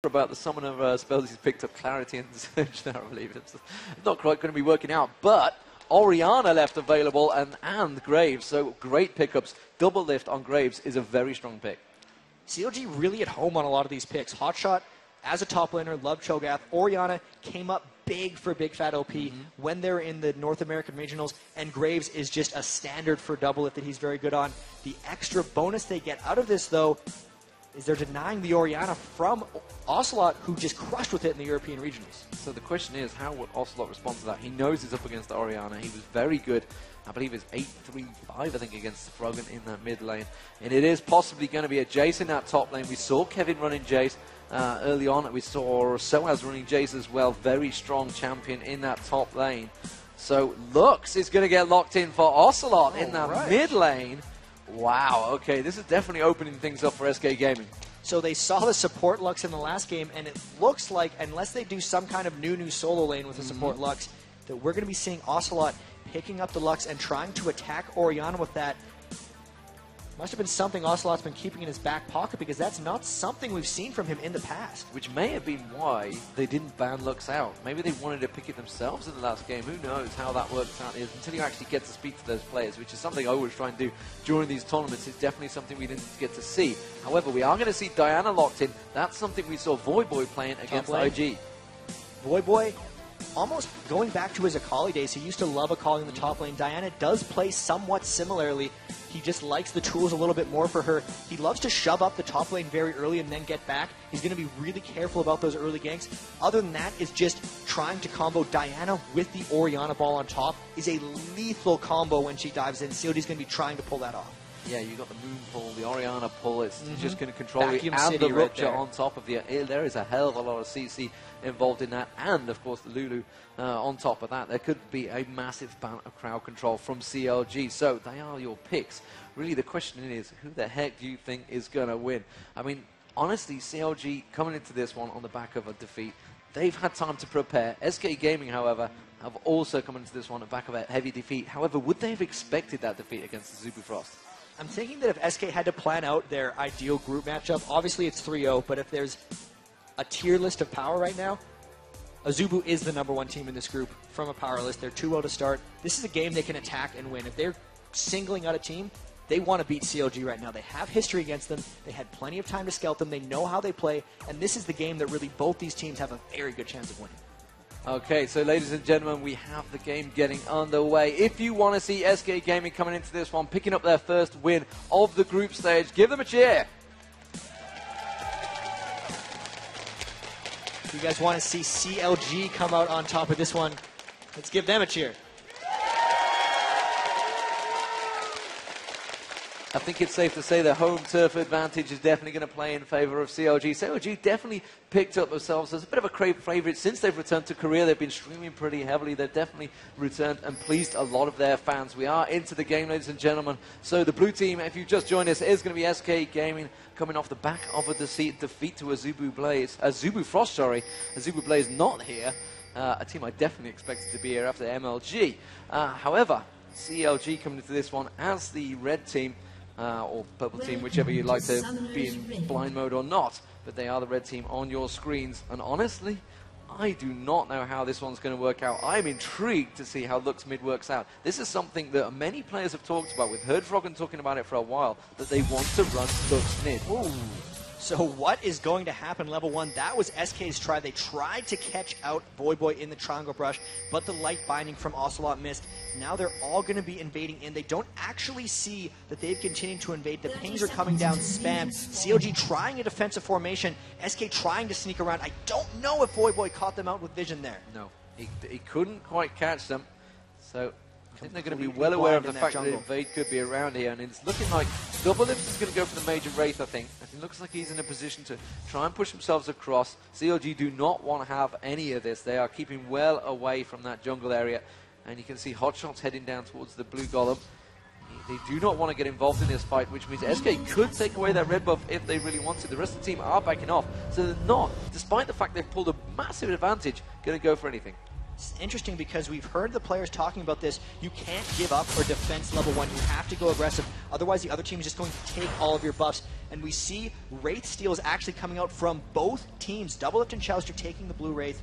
about the summoner spells he's picked up, Clarity and Surge there, I believe. It's not quite going to be working out, but Orianna left available and Graves, so great pickups. Double lift on Graves is a very strong pick. CLG really at home on a lot of these picks. Hotshot as a top laner, loved Cho'Gath. Orianna came up big for Big Fat OP when they're in the North American regionals, and Graves is just a standard for double lift that he's very good on. The extra bonus they get out of this, though, is they're denying the Orianna from Ocelot, who just crushed with it in the European regionals. So the question is, how would Ocelot respond to that? He knows he's up against Orianna. He was very good. I believe it's 8-3-5, I think, against Froggen in that mid lane. And it is possibly going to be a Jace in that top lane. We saw Kevin running Jace early on. We saw Soaz running Jace as well. Very strong champion in that top lane. So Lux is going to get locked in for Ocelot in that mid lane. Wow, okay, this is definitely opening things up for SK Gaming. So they saw the support Lux in the last game, and it looks like, unless they do some kind of new solo lane with the support Lux, that we're going to be seeing Ocelot picking up the Lux and trying to attack Orianna with that. Must have been something Ocelot's been keeping in his back pocket, because that's not something we've seen from him in the past. Which may have been why they didn't ban Lux out. Maybe they wanted to pick it themselves in the last game. Who knows how that works out until you actually get to speak to those players, which is something I always try and do during these tournaments. It's definitely something we didn't get to see. However, we are going to see Diana locked in. That's something we saw Voyboy playing against IG. Voyboy, almost going back to his Akali days, he used to love Akali in the top lane. Diana does play somewhat similarly. He just likes the tools a little bit more for her. He loves to shove up the top lane very early and then get back. He's going to be really careful about those early ganks. Other than that, is just trying to combo Diana with the Orianna ball on top is a lethal combo when she dives in. CLG's going to be trying to pull that off. Yeah, you got the moon pull, the Orianna pull. It's just going to control it, Vacuum and City the right rupture there. on top of you. There is a hell of a lot of CC involved in that, and of course the Lulu on top of that. There could be a massive amount of crowd control from CLG. So they are your picks. Really, the question is, who the heck do you think is going to win? I mean, honestly, CLG coming into this one on the back of a defeat, they've had time to prepare. SK Gaming, however, have also come into this one on the back of a heavy defeat. However, would they have expected that defeat against the Zubu Frost? I'm thinking that if SK had to plan out their ideal group matchup, obviously it's 3-0, but if there's a tier list of power right now, Azubu is the #1 team in this group from a power list. They're 2-0 to start. This is a game they can attack and win. If they're singling out a team, they want to beat CLG right now. They have history against them. They had plenty of time to scout them. They know how they play, and this is the game that really both these teams have a very good chance of winning. Okay, so ladies and gentlemen, we have the game getting underway. If you want to see SK Gaming coming into this one, picking up their first win of the group stage, give them a cheer. If you guys want to see CLG come out on top of this one, let's give them a cheer. I think it's safe to say the home turf advantage is definitely going to play in favor of CLG. CLG definitely picked up themselves as a bit of a favourite since they've returned to Korea. They've been streaming pretty heavily. They've definitely returned and pleased a lot of their fans. We are into the game, ladies and gentlemen. So the blue team, if you've just joined us, is going to be SK Gaming, coming off the back of a defeat to Azubu Blaze. Azubu Frost, sorry. Azubu Blaze not here. A team I definitely expected to be here after MLG. However, CLG coming into this one as the red team. Or purple team, whichever you'd like to be in blind mode or not. But they are the red team on your screens. And honestly, I do not know how this one's going to work out. I'm intrigued to see how Lux mid works out. This is something that many players have talked about. We've heard Froggen talking about it for a while, that they want to run Lux mid. Ooh. So what is going to happen, level 1? That was SK's try. They tried to catch out Voyboy in the triangle brush, but the light binding from Ocelot missed. Now they're all going to be invading in. They don't actually see that they've continued to invade. The pings are coming down, spam. CLG trying a defensive formation. SK trying to sneak around. I don't know if Voyboy caught them out with vision there. No, he couldn't quite catch them. So I think they're going to be well aware of the fact that invade could be around here, and it's looking like Double Lips is going to go for the major Wraith, I think. It looks like he's in a position to try and push themselves across. CLG do not want to have any of this. They are keeping well away from that jungle area, and you can see Hotshots heading down towards the blue golem. They do not want to get involved in this fight, which means SK could take away that red buff if they really want to. The rest of the team are backing off, so they're not, despite the fact they've pulled a massive advantage, going to go for anything. It's interesting because we've heard the players talking about this. You can't give up for defense level 1. You have to go aggressive. Otherwise, the other team is just going to take all of your buffs. And we see Wraith steals actually coming out from both teams. Doublelift and Chouster taking the blue Wraith,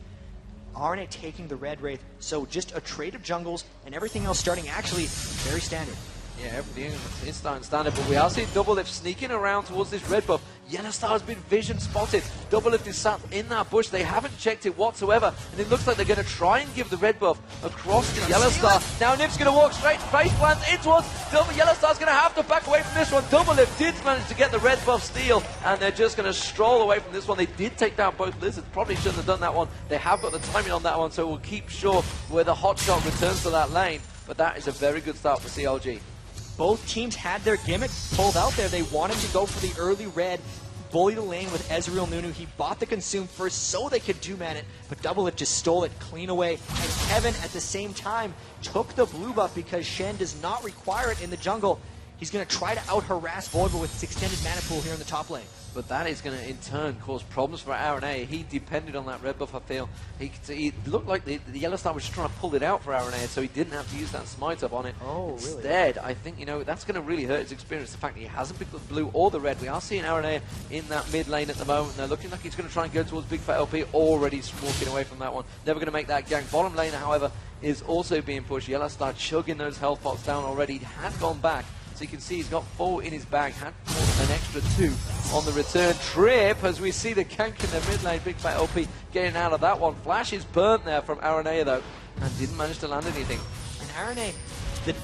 RNA taking the red Wraith. So just a trade of jungles and everything else starting actually very standard. Yeah, everything is starting standard, but we are seeing Doublelift sneaking around towards this red buff. Yellowstar has been vision spotted. Doublelift is sat in that bush. They haven't checked it whatsoever, and it looks like they're going to try and give the red buff across to Yellowstar. Now Nip's going to walk straight face plants in towards Yellowstar's going to have to back away from this one. Doublelift did manage to get the red buff steal, and they're just going to stroll away from this one. They did take down both Lizards. Probably shouldn't have done that one. They have got the timing on that one, so we'll keep sure where the hot shot returns to that lane. But that is a very good start for CLG. Both teams had their gimmick pulled out there. They wanted to go for the early red, bully the lane with Ezreal Nunu. He bought the consume first so they could two-man it, but Doublelift just stole it clean away. And Kevin, at the same time, took the blue buff because Shen does not require it in the jungle. He's going to try to out-harass Voidboy with his extended mana pool here in the top lane. But that is going to, in turn, cause problems for RNA. He depended on that red buff, I feel. He looked like the Yellowstar was just trying to pull it out for RNA, so he didn't have to use that smite up on it. Oh, really? Instead, I think, that's going to really hurt his experience, the fact that he hasn't picked up the blue or the red. We are seeing RNA in that mid lane at the moment. They're looking like he's going to try and go towards Big Fat LP, already walking away from that one. Never going to make that gank. Bottom lane, however, is also being pushed. Yellowstar chugging those health pots down already. He has gone back. So you can see he's got 4 in his bag, had an extra 2 on the return trip, as we see the gank in the mid lane. Big Fat LP getting out of that one. Flash is burnt there from Aranea though, and didn't manage to land anything. And Aranea, the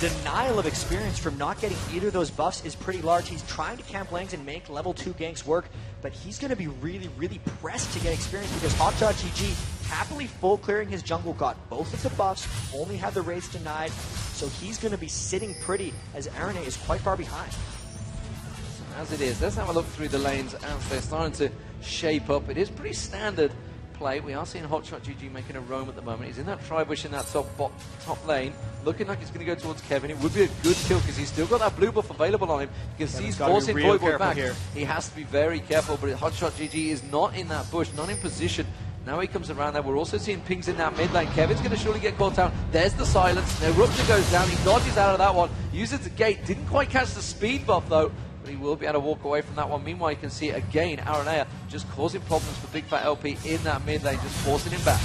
denial of experience from not getting either of those buffs is pretty large. He's trying to camp lanes and make level 2 ganks work, but he's going to be really, really pressed to get experience because Hotshot GG, happily full clearing his jungle, got both of the buffs, only had the raids denied, so he's going to be sitting pretty as Aranea is quite far behind. As it is, let's have a look through the lanes as they're starting to shape up. It is pretty standard play. We are seeing Hotshot GG making a roam at the moment. He's in that tri-bush in that top lane, looking like he's going to go towards Kevin. It would be a good kill because he's still got that blue buff available on him because he's forcing Voidboy back. Here. He has to be very careful, but Hotshot GG is not in that bush, not in position. Now he comes around there. We're also seeing pings in that mid lane. Kevin's going to surely get caught out. There's the silence. The Rupture goes down. He dodges out of that one. Uses the gate. Didn't quite catch the speed buff though. But he will be able to walk away from that one. Meanwhile, you can see again Aranea just causing problems for Big Fat LP in that mid lane, just forcing him back.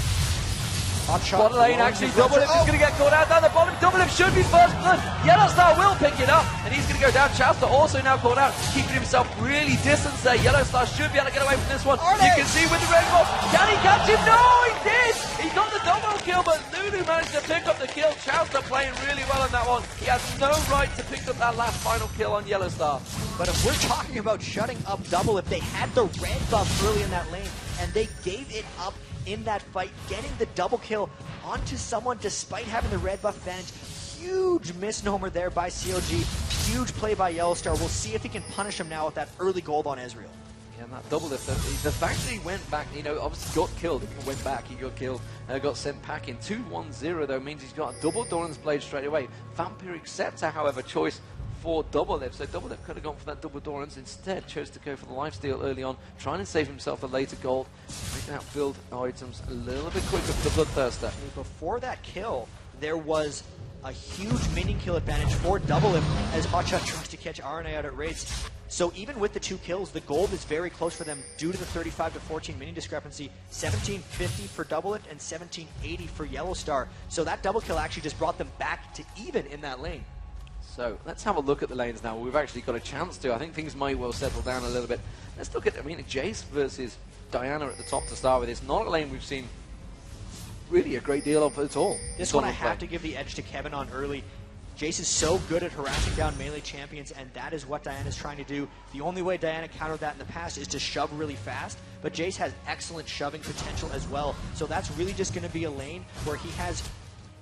Bottom lane actually, Doublelift is going to get caught out down the bottom. Doublelift should be first blood. Yellowstar will pick it up, and he's going to go down. Chouster also now caught out, keeping himself really distanced there. Yellowstar should be able to get away from this one. You can see with the red buff, can he catch him? No, he did! He got the double kill, but Nunu managed to pick up the kill. Chouster playing really well in that one. He has no right to pick up that last final kill on Yellowstar. But if we're talking about shutting up Doublelift, they had the red buff early in that lane, and they gave it up in that fight, getting the double kill onto someone despite having the red buff advantage. Huge misnomer there by CLG. Huge play by Yellowstar. We'll see if he can punish him now with that early gold on Ezreal. Yeah, and that Doublelift, the fact that he went back, obviously got killed. He went back, he got killed, got sent packing. 2-1-0 though means he's got a double Doran's Blade straight away. Vampire accepts a, however, choice for Doublelift. So Doublelift could have gone for that double Doran's, instead chose to go for the lifesteal early on, trying to save himself a later gold, making out build items a little bit quicker for the Bloodthirster. Before that kill, there was a huge minion kill advantage for Doublelift as Hotshot tries to catch RNA out at raids. So even with the 2 kills, the gold is very close for them due to the 35 to 14 minion discrepancy. 1750 for Doublelift and 1780 for Yellowstar. So that double kill actually just brought them back to even in that lane. So let's have a look at the lanes now. We've actually got a chance to. I think things might well settle down a little bit. Let's look at, Jace versus Diana at the top to start with. It's not a lane we've seen really a great deal of at all. This one I have to give the edge to Kevin on early. Jace is so good at harassing down melee champions, and that is what Diana's trying to do. The only way Diana countered that in the past is to shove really fast, but Jace has excellent shoving potential as well. So that's really just going to be a lane where he has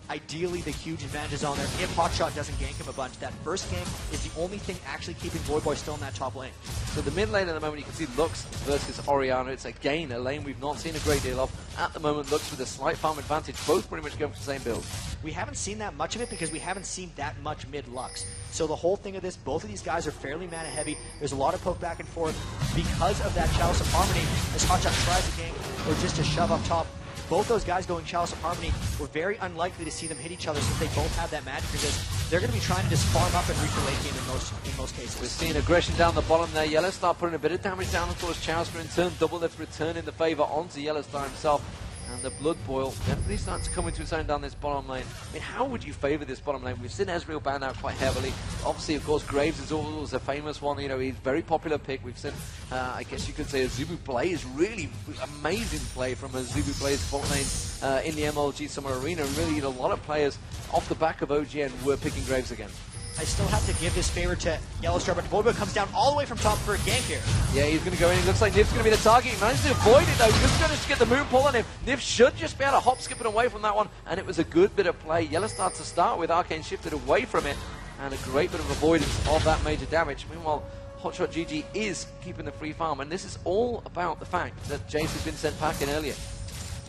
ideally the huge advantages on there if Hotshot doesn't gank him a bunch. That first gank is the only thing actually keeping Voidboy still in that top lane. So the mid lane at the moment, you can see Lux versus Orianna. It's again a lane we've not seen a great deal of. At the moment, Lux with a slight farm advantage, both pretty much going for the same build. We haven't seen that much of it because we haven't seen that much mid-Lux. So the whole thing of this, both of these guys are fairly mana heavy. There's a lot of poke back and forth because of that Chalice of Harmony as Hotshot tries to gank or just to shove up top. both those guys going Chalice of Harmony, we're very unlikely to see them hit each other since they both have that magic resist. They're going to be trying to just farm up and reach the late game in most cases. We're seeing aggression down the bottom there. Yellowstar putting a bit of damage down towards Chowster in turn. Double Lift return in the favor onto Yellowstar himself. And the Blood Boil definitely starting to come into its own down this bottom lane. I mean, how would you favor this bottom lane? We've seen Ezreal banned out quite heavily. Obviously, of course, Graves is always a famous one. You know, he's a very popular pick. We've seen, I guess you could say, a Zubu play is really amazing play from a Zubu player's bottom lane in the MLG Summer Arena. And really, a lot of players off the back of OGN were picking Graves again. I still have to give this favor to Yellowstar, but Voidboy comes down all the way from top for a gank here. Yeah, he's going to go in. It looks like Nif's going to be the target. He managed to avoid it, though. Just going to get the moon pull on him. Nif should just be able to hop, skipping away from that one, and it was a good bit of play. Yellowstar to start with, Arcane shifted away from it, and a great bit of avoidance of that major damage. Meanwhile, Hotshot GG is keeping the free farm, and this is all about the fact that Jace has been sent packing earlier.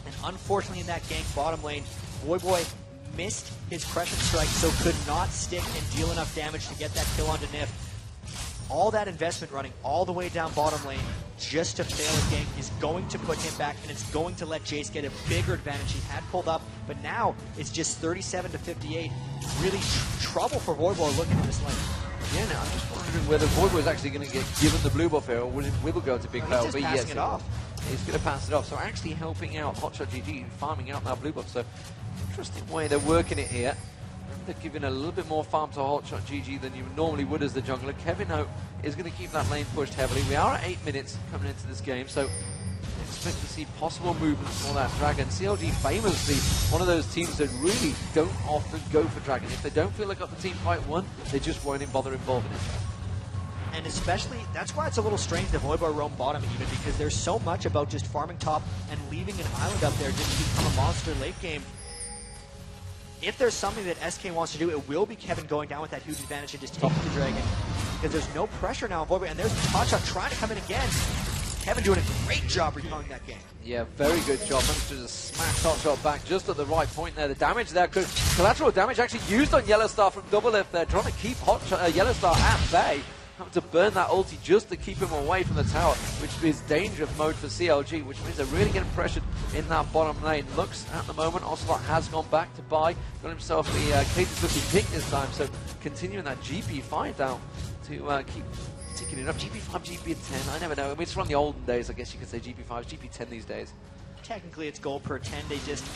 And unfortunately in that gank bottom lane, Voidboy missed his Crescent Strike, so could not stick and deal enough damage to get that kill onto Nif. All that investment running all the way down bottom lane just to fail a gank is going to put him back, and it's going to let Jace get a bigger advantage. He had pulled up, but now it's just 37 to 58. Really trouble for Voidboy looking at this lane. Yeah, now I'm just wondering whether Voidboy is actually going to get given the blue buff here, or will go to big fail. He's just passing it off. He's going to pass it off, so actually helping out Hotshot GG, farming out that blue buff. So interesting way they're working it here. They're giving a little bit more farm to Hotshot GG than you normally would as the jungler. Kevin Ho is going to keep that lane pushed heavily. We are at 8 minutes coming into this game, so expect to see possible movements for that Dragon. CLG famously one of those teams that really don't often go for Dragon. If they don't feel like got the team fight won, they just won't bother involving it. And especially, that's why it's a little strange that Voidboy roam bottom even, because there's so much about just farming top and leaving an island up there just to become a monster late game. If there's something that SK wants to do, it will be Kevin going down with that huge advantage and just taking the Dragon. Because there's no pressure now on Voidboy, and there's Hotshot trying to come in again. Kevin doing a great job recalling that game. Yeah, very good job. Managed to just smash Hotshot back just at the right point there. The damage there, collateral damage actually used on Yellowstar from Double Lift there, trying to keep Yellowstar at bay. Having to burn that ulti just to keep him away from the tower, which is danger mode for CLG, which means they're really getting pressured in that bottom lane. Looks at the moment, Ocelot has gone back to buy, got himself the Katie's looking pick this time, so continuing that GP5 down to keep ticking it up. GP5, GP10, I never know. I mean, it's from the olden days, I guess you could say GP5, GP10 these days. Technically it's gold per 10, they just...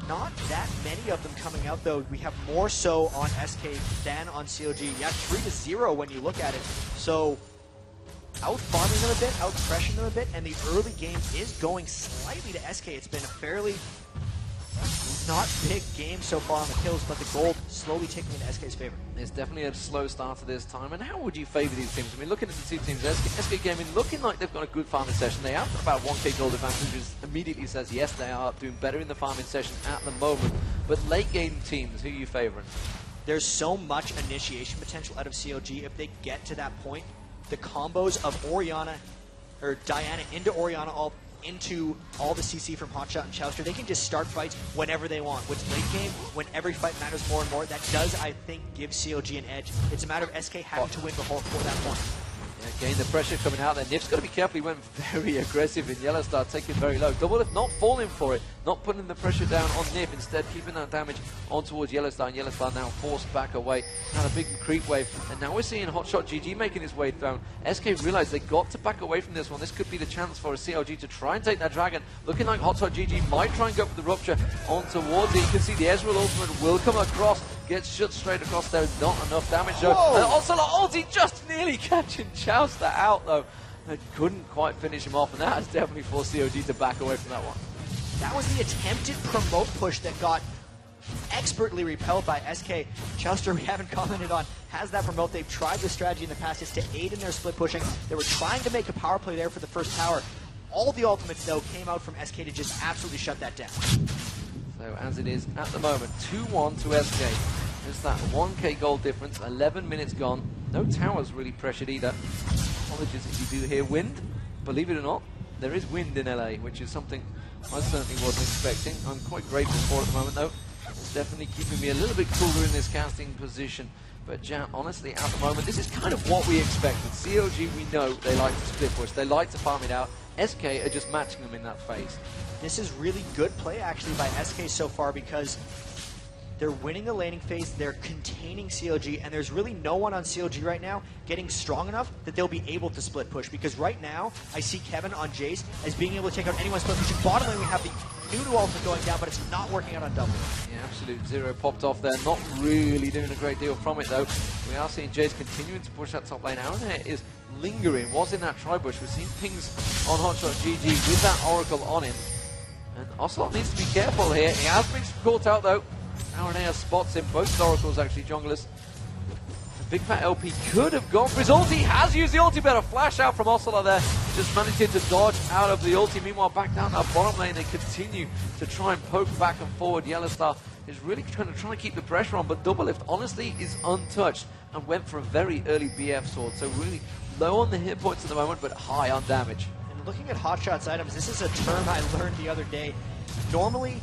Not that many of them coming out, though. We have more so on SK than on CLG. Yeah, 3-0 when you look at it. So, out-farming them a bit, out-pressuring them a bit, and the early game is going slightly to SK. It's been a fairly not big game so far on the kills, but the gold slowly taking in SK's favor. It's definitely a slow start to this time. And how would you favor these teams? I mean, looking at the two teams, SK Gaming looking like they've got a good farming session. They have about 1k gold advantage, which immediately says yes, they are doing better in the farming session at the moment. But late game teams, who are you favoring? There's so much initiation potential out of CLG. If they get to that point, the combos of Orianna or Diana into Orianna all into all the CC from Hotshot and Chowster, they can just start fights whenever they want. What's late game, when every fight matters more and more, that does, I think, give CLG an edge. It's a matter of SK having to win before that point. Yeah, again, the pressure coming out there. Nif's got to be careful. He went very aggressive in Yellowstar, taking very low. Double Lift not falling for it, not putting the pressure down on Nif, instead keeping that damage on towards Yellowstar, and Yellowstar now forced back away. Had a big creep wave, and now we're seeing Hotshot GG making his way down. SK realized they got to back away from this one. This could be the chance for a CLG to try and take that Dragon. Looking like Hotshot GG might try and go for the Rupture on towards it. You can see the Ezreal ultimate will come across, gets shot straight across there. Not enough damage though. And also ulti just nearly catching Chowster out though. They couldn't quite finish him off, and that has definitely forced CLG to back away from that one. That was the attempted promote push that got expertly repelled by SK. Chowster, we haven't commented on, has that promote. They've tried this strategy in the past, is to aid in their split pushing. They were trying to make a power play there for the first tower. All the ultimates, though, came out from SK to just absolutely shut that down. So as it is at the moment, 2-1 to SK. There's that 1k gold difference, 11 minutes gone. No towers really pressured either. Apologies if you do hear wind. Believe it or not, there is wind in LA, which is something I certainly wasn't expecting. I'm quite grateful for it at the moment though. It's definitely keeping me a little bit cooler in this casting position. But Jan, honestly, at the moment, this is kind of what we expected. CLG, we know they like to split push. They like to farm it out. SK are just matching them in that phase. This is really good play, actually, by SK so far because they're winning the laning phase, they're containing CLG, and there's really no one on CLG right now getting strong enough that they'll be able to split push. Because right now, I see Kevin on Jace as being able to take out anyone's split push. Bottom lane, we have the Nunu ultimate going down, but it's not working out on double. Yeah, absolute zero popped off there. Not really doing a great deal from it, though. We are seeing Jace continuing to push that top lane. Aaron is lingering, was in that tri-bush. We've seen pings on Hotshot GG with that Oracle on him. And Ocelot needs to be careful here. He has been caught out, though. Aaron spots him. Both Oracles actually junglers. The Big Fat LP could have gone for his ulti. He has used the ulti, but a flash out from Ocelot there. Just managing to dodge out of the ulti. Meanwhile, back down that bottom lane, they continue to try and poke back and forward. Yellowstar is really trying to keep the pressure on, but Double Lift honestly is untouched and went for a very early BF sword. So really low on the hit points at the moment, but high on damage. And looking at Hotshot's items, this is a term I learned the other day. Normally,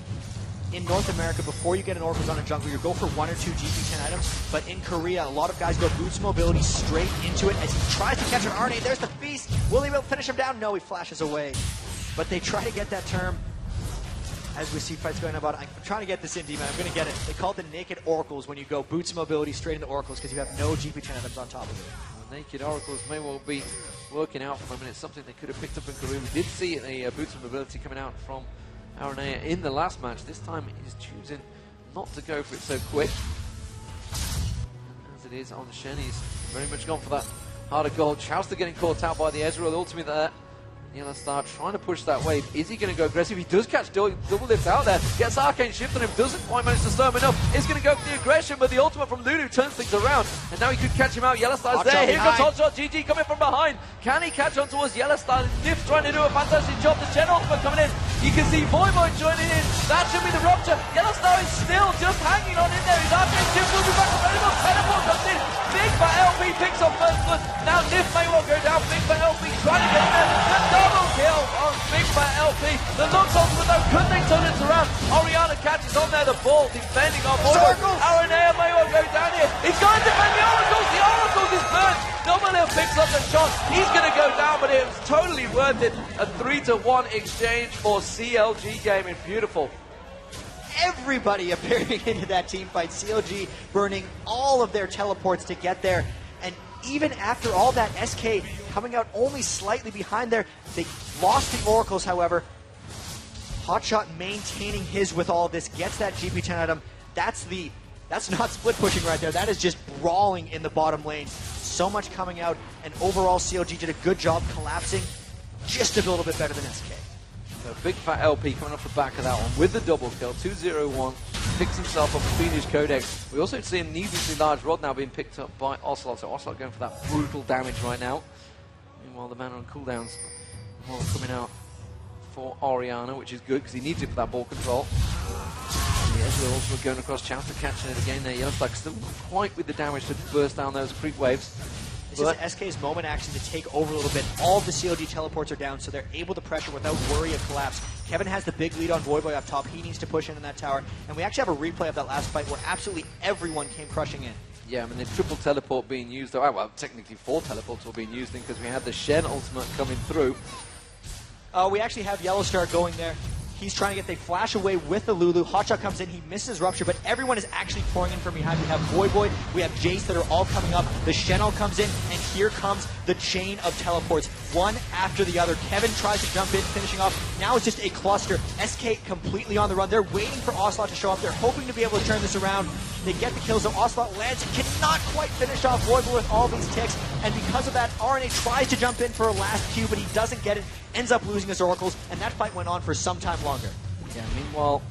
in North America, before you get an Oracles on a jungle, you go for 1 or 2 GP10 items, but in Korea, a lot of guys go boots mobility straight into it as he tries to catch an RNA. There's the feast. Will he be able to finish him down? No, he flashes away. But they try to get that term, as we see fights going about. I'm trying to get this in, D-Man. I'm going to get it. They call it the naked Oracles when you go boots mobility straight into Oracles because you have no GP10 items on top of it. Well, naked Oracles may well be working out for them, and it's something they could have picked up in Korea. We did see a boots mobility coming out from Aranea in the last match. This time he's choosing not to go for it so quick. As it is on Shen, he's very much gone for that heart of gold. Chowster getting caught out by the Ezreal ultimate there. Yellowstar trying to push that wave. Is he going to go aggressive? He does catch double lift out there. Gets Arcane Shift on him. Doesn't quite manage to slow him enough. Is going to go for the aggression, but the ultimate from Lulu turns things around. And now he could catch him out. Yellowstar's there. Here comes Hotshot GG coming from behind. Can he catch on towards Yellowstar? Nif trying to do a fantastic job. The Gen ultimate coming in. You can see Voivod joining in. That should be the rupture. Yellowstar is still just hanging on in there. His Arcane Shift will be back available. Teleport comes in. Big Fat LP picks up first blood. Now Nif may well go down. Big Fat LP trying to get in there. The double kill on Big Fat LP. The Lux ultimate though, could they turn it around? Orianna catches on there, the ball defending on Voivod. Aranea may well go down here. He's going to defend the Oracles. The Oracles is burned. Double Lift picks up the shot. He's going to go down, but it was totally worth it. A 3-to-1 exchange for CLG Gaming. Beautiful. Everybody appearing into that team fight. CLG burning all of their teleports to get there. And even after all that, SK coming out only slightly behind there. They lost the Oracles, however. Hotshot maintaining his with all of this, gets that GP10 item. That's not split pushing right there. That is just brawling in the bottom lane. So much coming out, and overall CLG did a good job collapsing just a little bit better than SK. So Big Fat LP coming off the back of that one with the double kill, 2-0-1, picks himself up a Fiendish Codex. We also see a needlessly large rod now being picked up by Ocelot, so Ocelot going for that brutal damage right now. Meanwhile, the man on cooldowns coming out for Orianna, which is good because he needs it for that ball control. The Ezreal also going across, Chowster catching it again there. Yellowstar still not quite with the damage to burst down those creep waves. This is SK's moment actually to take over a little bit. All of the CLG teleports are down, so they're able to pressure without worry of collapse. Kevin has the big lead on Voivod up top. He needs to push in that tower. And we actually have a replay of that last fight where absolutely everyone came crushing in. Yeah, I mean, the triple teleport being used, well, technically 4 teleports were being used because we had the Shen ultimate coming through. We actually have Yellowstar going there. He's trying to get the flash away with the Lulu. Hotshot comes in, he misses Rupture, but everyone is actually pouring in from behind. We have Voivod, we have Jace that are all coming up. The Shen'll comes in, and here comes the chain of teleports, one after the other. Kevin tries to jump in, finishing off. Now it's just a cluster. SK completely on the run. They're waiting for Ocelot to show up. They're hoping to be able to turn this around. They get the kills, so Ocelot lands, cannot quite finish off Voivod with all these ticks, and because of that, RNA tries to jump in for a last Q, but he doesn't get it, ends up losing his Oracles, and that fight went on for some time longer. Yeah, meanwhile,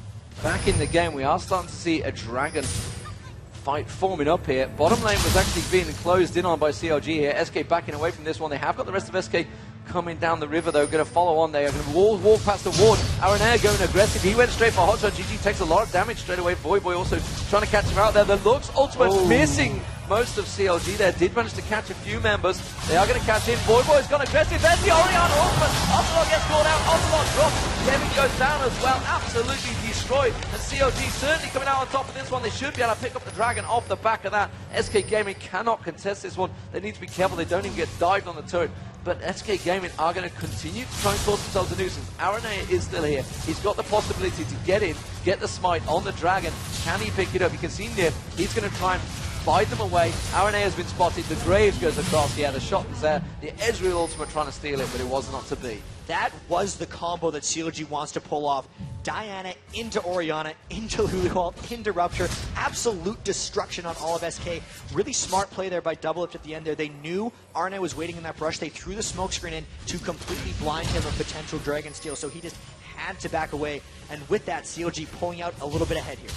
back in the game, we are starting to see a Dragon fight forming up here. Bottom lane was actually being closed in on by CLG here. SK backing away from this one. They have got the rest of SK coming down the river, though. Going to follow on. They are going to walk past the ward. Aranea going aggressive. He went straight for Hotshot. GG takes a lot of damage straight away. Voivod also trying to catch him out there. The Lux ultimate missing most of CLG there. Did manage to catch a few members. They are going to catch in. Voivod has gone aggressive. There's the Orianna ultimate. Ocelot gets caught out. Ocelot drop. Kevin goes down as well, absolutely destroyed. And CLG certainly coming out on top of this one. They should be able to pick up the Dragon off the back of that. SK Gaming cannot contest this one. They need to be careful they don't even get dived on the turret. But SK Gaming are going to continue to try and cause themselves a nuisance. RNA is still here. He's got the possibility to get in, get the smite on the Dragon. Can he pick it up? You can see Nif. He's going to try and bide them away. RNA has been spotted. The Graves goes across. Yeah, the shot was there. The Ezreal ultimate trying to steal it, but it was not to be. That was the combo that CLG wants to pull off. Diana into Orianna, into Luluwalt, into Rupture. Absolute destruction on all of SK. Really smart play there by Doublelift at the end there. They knew RNA was waiting in that brush. They threw the smoke screen in to completely blind him of potential Dragon Steal, so he just had to back away. And with that, CLG pulling out a little bit ahead here.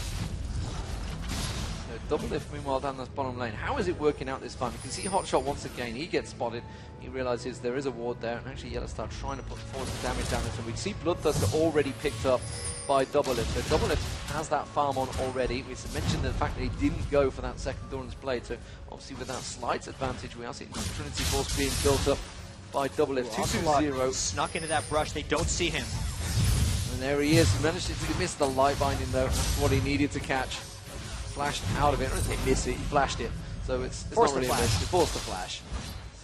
Doublelift, meanwhile, down this bottom lane. How is it working out this time? You can see Hotshot once again. He gets spotted. He realizes there is a ward there. And actually, Yellowstar trying to put force damage down it. So we see Bloodthirster already picked up by Doublelift. So Doublelift has that farm on already. We mentioned the fact that he didn't go for that second Doran's Blade. So obviously, with that slight advantage, we are seeing Trinity Force being built up by Doublelift. 2-2-0. Snuck into that brush. They don't see him. And there he is. He managed to miss the light binding, though. That's what he needed to catch. Flashed out of it. I don't think miss it, he flashed it. So it's not really a miss. He forced the flash.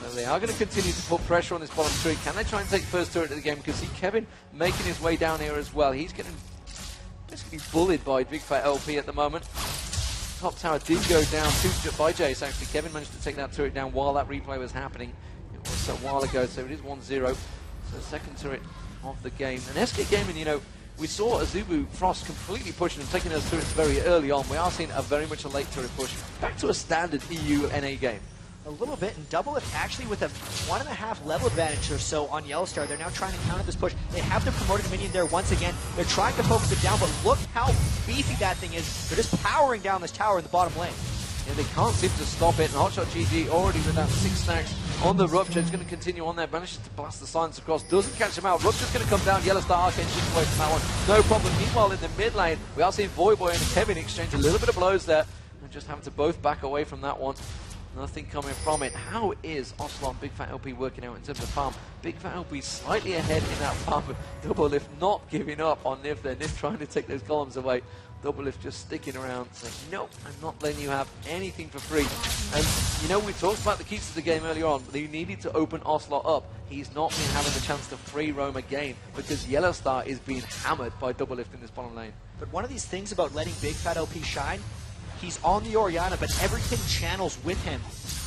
So they are going to continue to put pressure on this bottom tree. Can they try and take first turret of the game? Because see Kevin making his way down here as well. He's getting basically bullied by Big Fat LP at the moment. Top tower did go down by Jace. Actually, Kevin managed to take that turret down while that replay was happening. It was a while ago, so it is 1-0. So second turret of the game. And SK Gaming, you know, we saw Azubu Frost completely pushing and taking those turrets very early on. We are seeing a very much a late turret push. Back to a standard EU-NA game. A little bit, and Doublelift actually with a 1.5 level advantage or so on Yellowstar. They're now trying to counter this push. They have the promoted minion there once again. They're trying to focus it down, but look how beefy that thing is. They're just powering down this tower in the bottom lane. Yeah, they can't seem to stop it. And Hotshot GG already with that 6 stacks on the Rupture. It's going to continue on there. Manages to blast the silence across. Doesn't catch him out. Rupture's going to come down. Yellowstar Arcane shoots away from that one. No problem. Meanwhile, in the mid lane, we are seeing Voyboy and Kevin exchange a little bit of blows there. And just having to both back away from that one. Nothing coming from it. How is Ocelot Big Fat LP working out in terms of farm? Big Fat LP slightly ahead in that farm. Doublelift not giving up on Nif there. Nif trying to take those columns away. Doublelift just sticking around, saying, nope, I'm not letting you have anything for free. And, you know, we talked about the keys to the game earlier on, but they needed to open Ocelot up. He's not been having the chance to free roam again because Yellowstar is being hammered by Doublelift in this bottom lane. But one of these things about letting Big Fat LP shine, he's on the Orianna, but everything channels with him.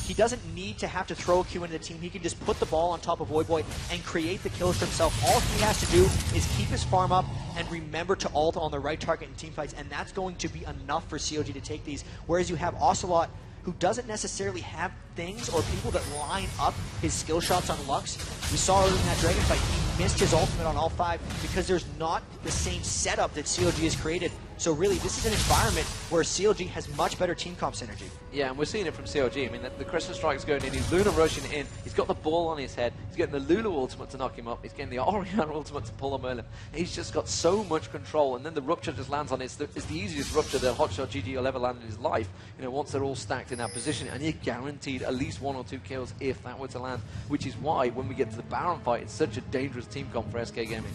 He doesn't need to have to throw a Q into the team. He can just put the ball on top of Voyboy and create the kills for himself. All he has to do is keep his farm up and remember to ult on the right target in team fights, and that's going to be enough for CLG to take these. Whereas you have Ocelot, who doesn't necessarily have things or people that line up his skill shots on Lux. We saw early in that Dragon fight, he missed his ultimate on all 5 because there's not the same setup that CLG has created. So really, this is an environment where CLG has much better team comp synergy. Yeah, and we're seeing it from CLG. I mean, the Crescent Strike's going in, he's Luna rushing in, he's got the ball on his head, he's getting the Lulu ultimate to knock him up, he's getting the Orianna ultimate to pull him early. He's just got so much control, and then the Rupture just lands on it. It's the easiest Rupture that Hotshot GG will ever land in his life, you know, once they're all stacked in that position, and you're guaranteed at least 1 or 2 kills if that were to land, which is why when we get to the Baron fight, it's such a dangerous team comp for SK Gaming.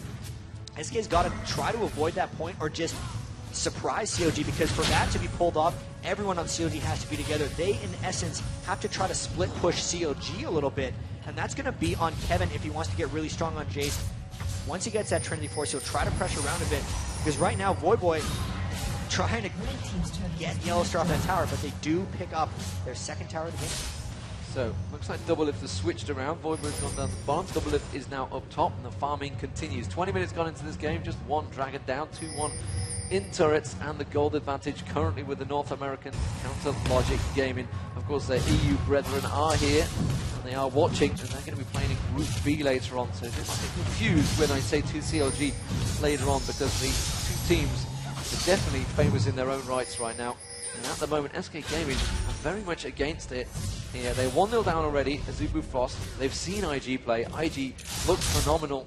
SK's got to try to avoid that point or just surprise CLG, because for that to be pulled off, everyone on CLG has to be together. They, in essence, have to try to split push CLG a little bit, and that's going to be on Kevin if he wants to get really strong on Jace. Once he gets that Trinity Force, he'll try to pressure around a bit, because right now, Voyboy trying to get Yellowstar off that tower, but they do pick up their second tower of the game. So, looks like Doublelift has switched around. Voyboy's gone down the bottom. Doublelift is now up top, and the farming continues. 20 minutes gone into this game, just 1 Dragon down, 2-1 in turrets, and the gold advantage currently with the North American Counter Logic Gaming. Of course, their EU brethren are here, and they are watching, and they're going to be playing in Group B later on. So they might be confused when I say 2 CLG later on, because these 2 teams are definitely famous in their own rights right now. And at the moment, SK Gaming are very much against it. Yeah, they're 1-0 down already, Azubu Frost. They've seen IG play. IG looked phenomenal,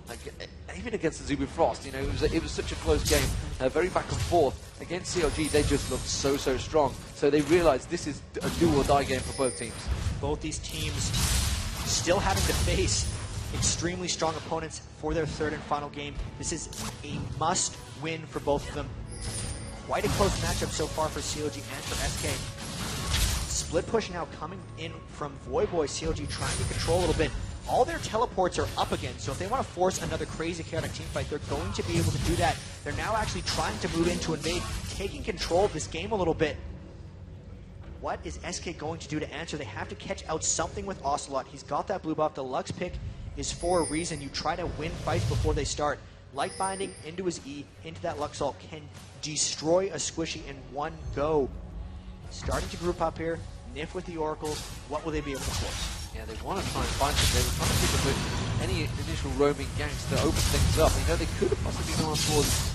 even against Azubu Frost. You know, it was such a close game, very back and forth. Against CLG, they just looked so strong. So they realized this is a do or die game for both teams. Both these teams still having to face extremely strong opponents for their third and final game. This is a must-win for both of them. Quite a close matchup so far for CLG and for SK. Split push now coming in from Voyboy. CLG trying to control a little bit. All their teleports are up again, so if they want to force another crazy chaotic team fight, they're going to be able to do that. They're now actually trying to move into invade, taking control of this game a little bit. What is SK going to do to answer? They have to catch out something with Ocelot. He's got that blue buff. The Lux pick is for a reason. You try to win fights before they start. Light binding into his E, into that Lux ult, can destroy a squishy in one go. Starting to group up here. Nif with the oracles. What will they be able to force? Yeah, they want to try and find them. They were trying to pick up any initial roaming ganks to open things up. You know, they could have possibly gone towards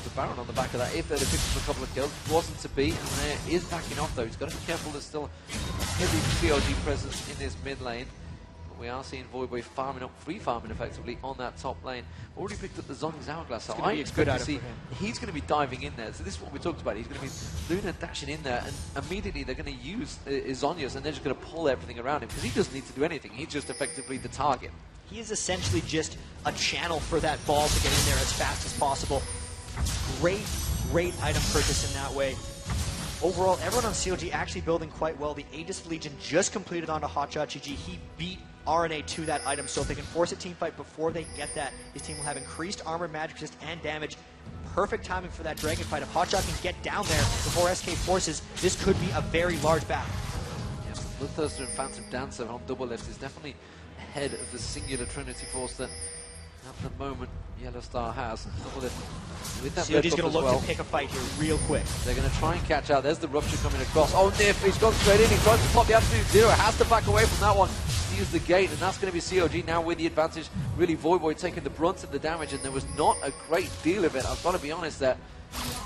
the Baron on the back of that if they'd have picked up a couple of kills. Wasn't to be, and there is backing off though. He's got to be careful. There's still a heavy CLG presence in this mid lane. But we are seeing Voyboy farming up, free farming effectively on that top lane. Already picked up the Zhonya's Hourglass, so I expect to see he's going to be diving in there. So this is what we talked about. He's going to be Luna dashing in there, and immediately they're going to use Zhonya's, and they're just going to pull everything around him because he doesn't need to do anything. He's just effectively the target. He is essentially just a channel for that ball to get in there as fast as possible. Great item purchase in that way. Overall, everyone on CLG actually building quite well. The Aegis Legion just completed onto Hotshot GG. He beat RNA to that item, so if they can force a team fight before they get that, his team will have increased armor, magic resist, and damage. Perfect timing for that dragon fight. If Hotshot can get down there before SK forces, this could be a very large battle. Yeah, Bloodthirster and Phantom Dancer on double lift is definitely ahead of the singular Trinity Force that at the moment Yellow Star has. Double lift with that CLG's going to look to pick a fight here real quick. They're going to try and catch out. There's the Rupture coming across. Oh, Nif, he's gone straight in. He tries to pop the absolute zero. Has to back away from that one. Use the gate, and that's going to be CLG now with the advantage. Really, Voyboy taking the brunt of the damage, and there was not a great deal of it. I've got to be honest there.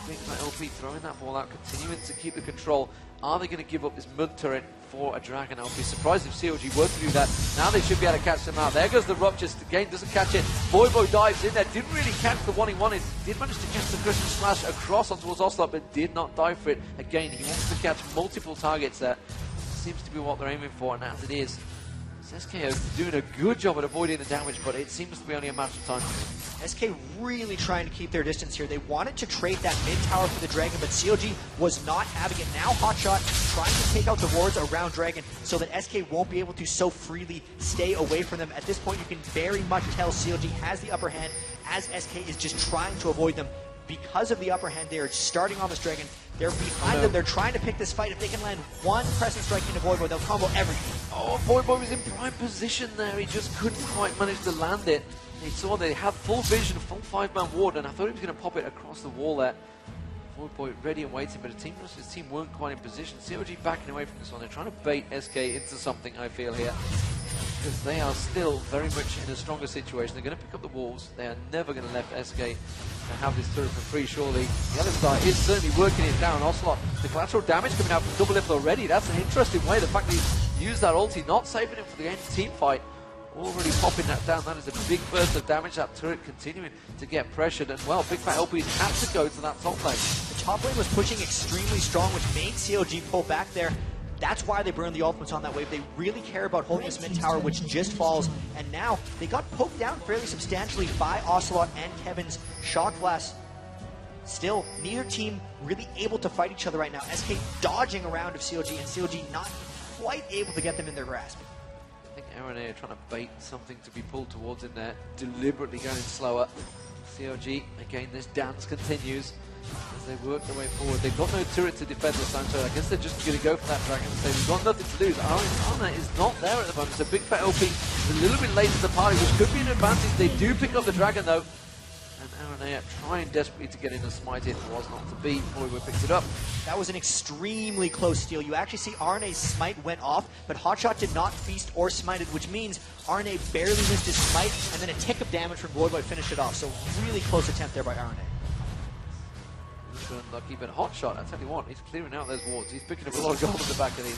Big Fat LP throwing that ball out, continuing to keep the control. Are they going to give up this mud turret for a dragon? I'll be surprised if CLG were to do that. Now they should be able to catch them out. There goes the Rupture. The game doesn't catch it. Voyboy dives in there. Didn't really catch the one he wanted. Did manage to catch the Christian Slash across on towards Ocelot, but did not dive for it. Again, he wants to catch multiple targets there. Seems to be what they're aiming for, and as it is, SK are doing a good job at avoiding the damage, but it seems to be only a matter of time. SK really trying to keep their distance here. They wanted to trade that mid tower for the Dragon, but CLG was not having it. Now Hotshot trying to take out the wards around Dragon so that SK won't be able to so freely stay away from them. At this point, you can very much tell CLG has the upper hand as SK is just trying to avoid them. Because of the upper hand, they are starting on this Dragon. They're behind them. They're trying to pick this fight. If they can land one Crescent Strike into Voyboy, they'll combo everything. Oh, Voyboy was in prime position there. He just couldn't quite manage to land it. He saw they had full vision, full 5-man ward, and I thought he was going to pop it across the wall there. Voyboy ready and waiting, but his team weren't quite in position. CLG backing away from this one. They're trying to bait SK into something, I feel, here. Because they are still very much in a stronger situation. They're going to pick up the walls. They are never going to let SK have this turret for free, surely. The other side is certainly working it down. Ocelot, the collateral damage coming out from double lift already. That's an interesting way. The fact that he's used that ulti, not saving him for the end team fight. Already popping that down. That is a big burst of damage. That turret continuing to get pressured. And well, Big Fat LP had to go to that top lane. The top lane was pushing extremely strong, which made CLG pull back there. That's why they burned the ultimates on that wave. They really care about holding this mid tower, which just falls. And now they got poked down fairly substantially by Ocelot and Kevin's Shock Blast. Still, neither team really able to fight each other right now. SK dodging around of CLG, and CLG not quite able to get them in their grasp. I think RNA are trying to bait something to be pulled towards in there, deliberately going slower. CLG, again, this dance continues as they work their way forward. They've got no turret to defend this time, so I guess they're just going to go for that dragon and say, we've got nothing to lose. Arna is not there at the moment, so Big Fat LP is a little bit late to the party, which could be an advantage. They do pick up the dragon, though. And RNA trying desperately to get in and smite it. Was not to be. Voyboy picked it up. That was an extremely close steal. You actually see RNA's smite went off, but Hotshot did not feast or smite it, which means RNA barely missed his smite, and then a tick of damage from Voyboy finished it off. So really close attempt there by RNA. Unlucky, but Hotshot, I tell you what, he's clearing out those wards. He's picking up a lot of gold in the back of these.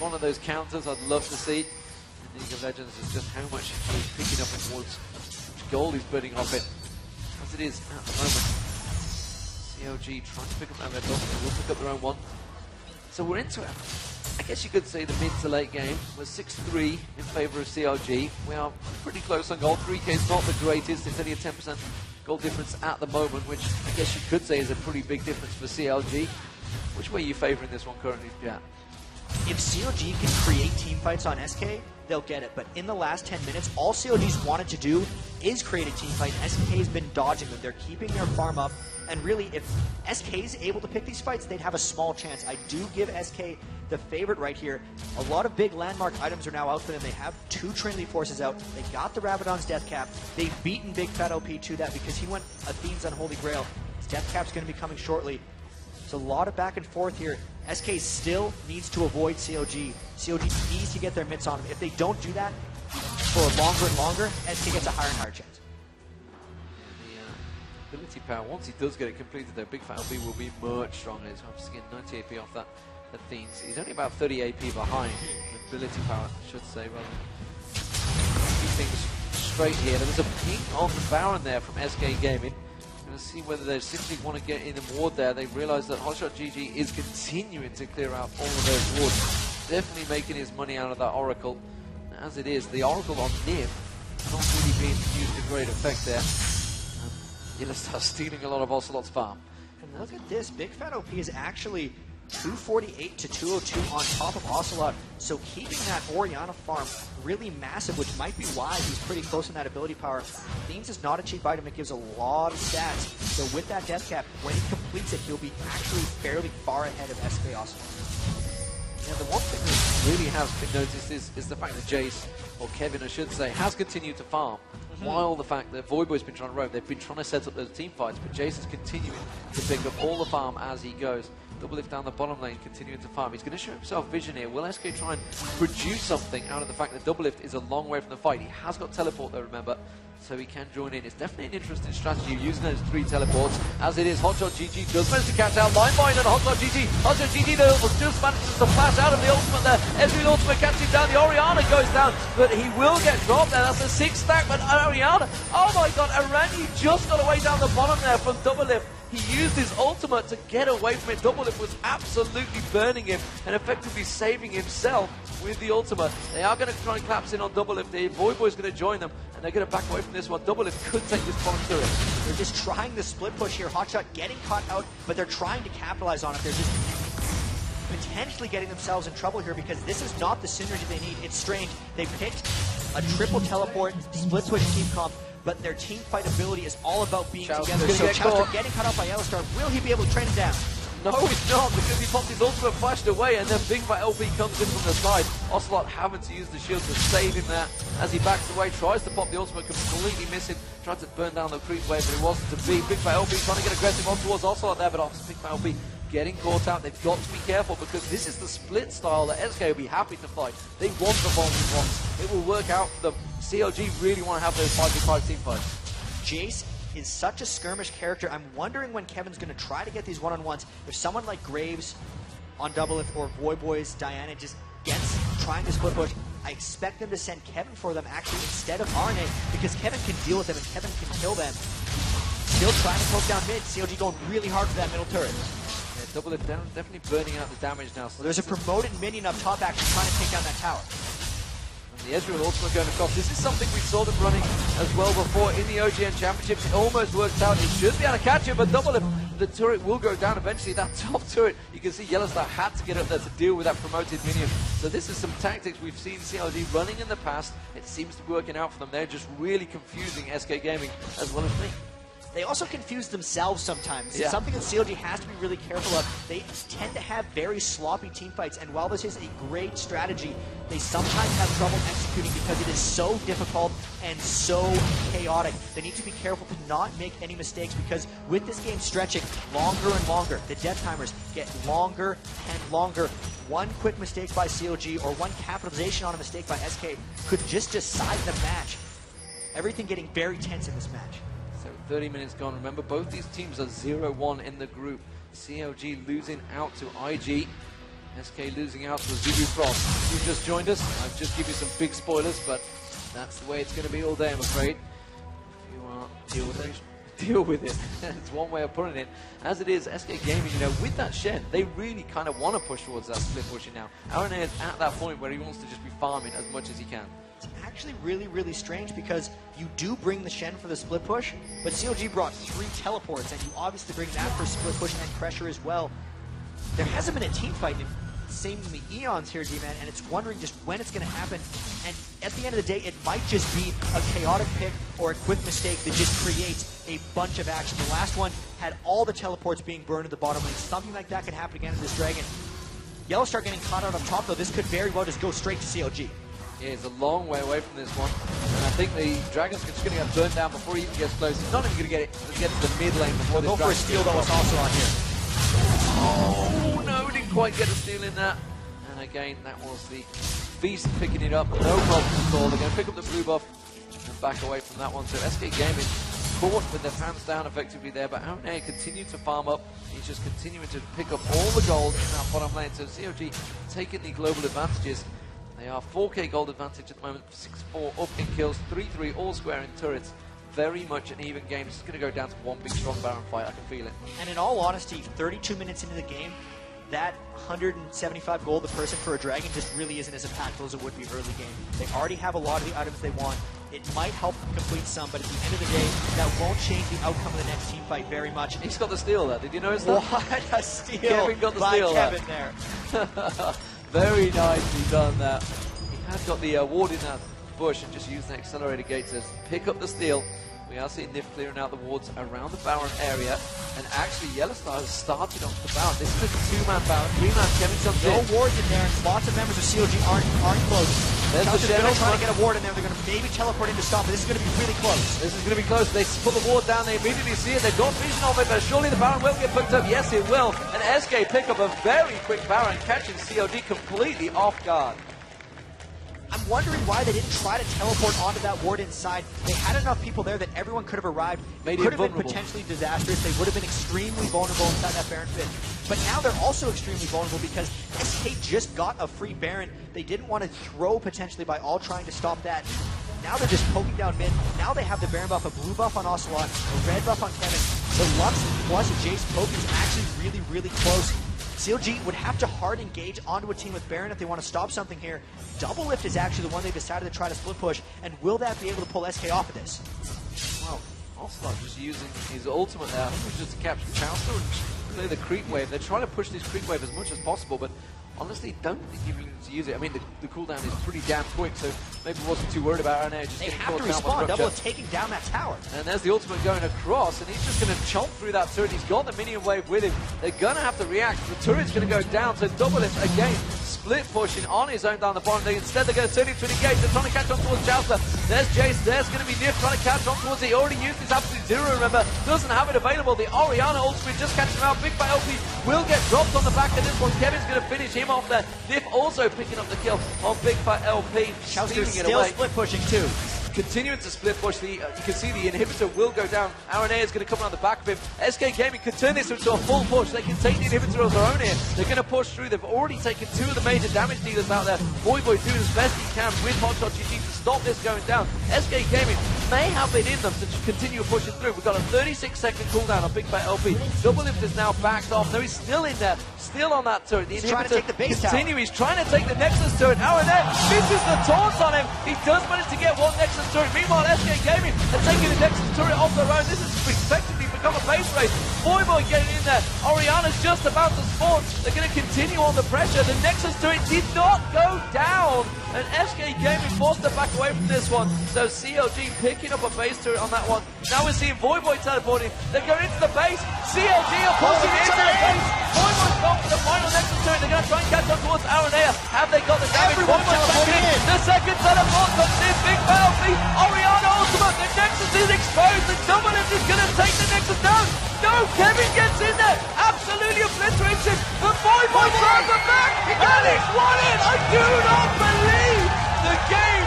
One of those counters I'd love to see in League of Legends is just how much he's picking up in wards, how much gold he's burning off it. As it is at the moment. CLG trying to pick up that red dot, they will pick up their own one. So we're into it. I guess you could say the mid to late game was 6-3 in favor of CLG. We are pretty close on gold. 3K is not the greatest. It's only a 10% goal difference at the moment, which I guess you could say is a pretty big difference for CLG. Which way are you favoring this one currently, Jack? If CLG can create team fights on SK, they'll get it. But in the last 10 minutes, all CLG's wanted to do is create a team fight. SK's been dodging them. They're keeping their farm up. And really, if SK's able to pick these fights, they'd have a small chance. I do give SK the favorite right here. A lot of big landmark items are now out for them. They have 2 Trinity Forces out. They got the Rabadon's Death Cap. They've beaten Big Fat OP to that because he went Athene's Unholy Grail. His Death Cap's going to be coming shortly. It's a lot of back and forth here. SK still needs to avoid CLG. CLG needs to get their mitts on him. If they don't do that for longer and longer, SK gets a higher and higher chance. The ability power, once he does get it completed, though, Big Fat LB will be much stronger. He's obviously getting 90 AP off that Athene's. He's only about 30 AP behind. Ability power, I should say, rather. Keep things straight here. There was a ping on the Baron there from SK Gaming. Going to see whether they simply want to get in the ward there. They realize that Hotshot GG is continuing to clear out all of those wards. Definitely making his money out of that Oracle. As it is, the Oracle on Niv not really being used to great effect there. He'll start stealing a lot of Ocelot's farm. And look at this, Big Fat OP is actually 248 to 202 on top of Ocelot. So keeping that Orianna farm really massive, which might be why he's pretty close in that ability power. Thieves is not a cheap item, it gives a lot of stats. So with that Death Cap, when he completes it, he'll be actually fairly far ahead of SK Ocelot. Yeah, the one thing that really has been noticed is the fact that Jace, or Kevin I should say, has continued to farm. While the fact that Voidboy's been trying to roam, they've been trying to set up those team fights, but Jace is continuing to pick up all the farm as he goes. Double lift down the bottom lane, continuing to farm. He's going to show himself vision here. Will SK try and produce something out of the fact that double lift is a long way from the fight? He has got teleport though, remember, so he can join in. It's definitely an interesting strategy using those 3 teleports. As it is, Hotshot GG does manage to catch out Line Mine and Hotshot GG. Hotshot GG though just manages to flash out of the ultimate there. Ezreal ultimate catches down. The Orianna goes down, but he will get dropped there. That's a 6 stack, but Orianna, oh my god, Arani just got away down the bottom there from double lift. He used his ultimate to get away from it. Double lift was absolutely burning him and effectively saving himself with the ultimate. They are going to try and collapse in on double lift. The Voidboy's going to join them, and they're going to back away from this one. Double lift could take this bottom turret. They're just trying the split push here. Hotshot getting caught out, but they're trying to capitalize on it. They're just potentially getting themselves in trouble here because this is not the synergy they need. It's strange. They picked a triple teleport, split push team comp, but their team fight ability is all about being together. So Chowster getting cut off by Yellowstar. Will he be able to train him down? No, he's not, because he popped his ultimate, flashed away, and then Big Fat LP comes in from the side. Ocelot having to use the shield to save him there. As he backs away, tries to pop the ultimate, completely missing. Tried to burn down the creep wave, but it wasn't to be. Big Fat LP trying to get aggressive on towards Ocelot there, but Big Fat LP getting caught out. They've got to be careful, because this is the split style that SK will be happy to fight. They want the volume ones. It will work out for them. CLG really want to have those 5v5 team fights. Jace is such a skirmish character. I'm wondering when Kevin's going to try to get these one-on-ones. If someone like Graves on double lift or Voidboy's Diana just gets trying to split push, I expect them to send Kevin for them actually instead of RNA, because Kevin can deal with them and Kevin can kill them. Still trying to poke down mid. CLG going really hard for that middle turret. Yeah, double lift down, definitely burning out the damage now. So there's a promoted minion up top actually trying to take down that tower. The Ezreal ultimate going across. This is something we saw them running as well before in the OGN Championships. It almost worked out. It should be able to catch it, but double lift. The turret will go down eventually. That top turret, you can see Yellowstar had to get up there to deal with that promoted minion. So this is some tactics we've seen CLG running in the past. It seems to be working out for them. They're just really confusing SK Gaming as well as me. They also confuse themselves sometimes. It's something that CLG has to be really careful of. They tend to have very sloppy team fights, and while this is a great strategy, they sometimes have trouble executing because it is so difficult and so chaotic. They need to be careful to not make any mistakes, because with this game stretching longer and longer, the death timers get longer and longer. One quick mistake by CLG or one capitalization on a mistake by SK could just decide the match. Everything getting very tense in this match. 30 minutes gone. Remember, both these teams are 0-1 in the group. CLG losing out to IG. SK losing out to Zulu Frost. If you just joined us, I've just given you some big spoilers, but that's the way it's going to be all day, I'm afraid. If you deal with it. deal with it. It's one way of putting it. As it is, SK Gaming, with that Shen, they really kind of want to push towards that split pushing now. RNA is at that point where he wants to just be farming as much as he can. It's actually really, really strange because you do bring the Shen for the split push, but CLG brought 3 teleports, and you obviously bring that for split push and pressure as well. There hasn't been a team fight in seemingly eons here, D-Man, and it's wondering just when it's going to happen. And at the end of the day, it might just be a chaotic pick or a quick mistake that just creates a bunch of action. The last one had all the teleports being burned at the bottom lane. Something like that could happen again in this Dragon. Yellowstar getting caught out up top, though. This could very well just go straight to CLG. Yeah, he's a long way away from this one. And I think the Dragon's just going to get burned down before he even gets close. He's not even going to get to the mid lane before Go for a steal, though. It's also on here. Oh, no, didn't quite get a steal in that. And again, that was the Beast picking it up. No problem at all. They're going to pick up the blue buff and back away from that one. So SK Gaming caught with their pants down effectively there, but RNA continued to farm up. He's just continuing to pick up all the gold in that bottom lane. So CLG taking the global advantages. They are 4k gold advantage at the moment, 6-4 up in kills, 3-3 all square in turrets. Very much an even game. This is going to go down to one big strong Baron fight. I can feel it. And in all honesty, 32 minutes into the game, that 175 gold a person for a Dragon just really isn't as impactful as it would be early game. They already have a lot of the items they want. It might help them complete some, but at the end of the day, that won't change the outcome of the next team fight very much. He's got the steal there. Did you notice that? What a steal Kevin got the by steal Kevin there. Very nicely done that. He has got the ward in that bush and just used the accelerated gate to pick up the steal. We are seeing Nif clearing out the wards around the Baron area, and actually Yellowstar has started off the Baron. This is a 2-man Baron, 3-man Kevin comes in. No wards in there, and lots of members of CLG aren't close. There's the Shen trying to get a ward in there. They're going to maybe teleport in to stop it. This is going to be really close. This is going to be close. They put the ward down, they immediately see it, they've got vision of it, but surely the Baron will get picked up. Yes, it will. And SK pick up a very quick Baron, catching CLG completely off guard. I'm wondering why they didn't try to teleport onto that ward inside. They had enough people there that everyone could have arrived. It could have been potentially disastrous. They would have been extremely vulnerable inside that Baron pit. But now they're also extremely vulnerable because SK just got a free Baron. They didn't want to throw potentially by all trying to stop that. Now they're just poking down mid. Now they have the Baron buff, a blue buff on Ocelot, a red buff on Kevin. The Lux plus Jace poke is actually really, really close. CLG would have to hard engage onto a team with Baron if they want to stop something here. Double Lift is actually the one they decided to try to split push, and will that be able to pull SK off of this? Well, Ocelot just using his ultimate there. I think it was just to capture Chowster and play the creep wave. They're trying to push this creep wave as much as possible, but honestly, don't think you need to use it. I mean, the cooldown is pretty damn quick, so maybe wasn't too worried about RNA. They have to respawn. Double Lift taking down that tower. And there's the ultimate going across, and he's just going to chomp through that turret. He's got the minion wave with him. They're going to have to react. The turret's going to go down, so Double Lift again split pushing on his own down the bottom. Instead, they're going to turn him to engage. They're trying to catch on towards Chowster. There's Jace. There's going to be Nif trying to catch on towards it. He already used his absolute zero, remember. Doesn't have it available. The Orianna ultimate just catches him out. Big Fat LP will get dropped on the back of this one. Kevin's going to finish him off there. Nif also picking up the kill on Big Fat LP. Chowster's still split pushing too. Continuing to split push, you can see the inhibitor will go down. RNA is going to come around the back of him. SK Gaming could turn this into a full push. They can take the inhibitor of their own here. They're going to push through. They've already taken 2 of the major damage dealers out there. Boy doing as best he can with Hotshot GG to stop this going down. SK Gaming may have it in them to continue pushing through. We've got a 36-second cooldown on Big Fat LP. Double Lift is now backed off. No, he's still in there, still on that turret. The He's trying to take the base tower. He's trying to take the Nexus turret. RNA misses the taunts on him. He does manage to get one Nexus turret. Meanwhile, SK Gaming are taking the Nexus turret off their own. This has effectively become a base race. Boy getting in there. Orianna's just about to spawn. They're going to continue on the pressure. The Nexus turret did not go down. And SK Gaming forced to back away from this one. So CLG picking up a base turret on that one. Now we're seeing Boy teleporting. They're going into the base. CLG are pushing into the base. Boy's gone for the final Nexus turret. They're going to try and catch up towards Aranea. Have they got the damage? Everyone's teleporting in. The second teleport comes in. Big penalty. Orianna ultimate. The Nexus is exposed. The Double Lift is going to take the Nexus down. No, Kevin gets in there. Absolutely obliterates him. The Boy throws it back. And it's 1-in. I do not believe the game.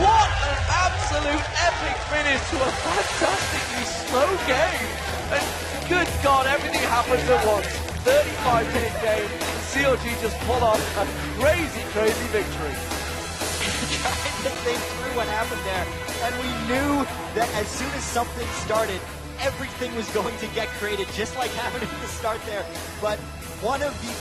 What an absolute epic finish to a fantastically slow game. And good God, everything happens at once. 35-minute game. CLG just pulled off a crazy, crazy victory. Trying to think through what happened there. And we knew that as soon as something started, everything was going to get created, just like happened at the start there. But one of the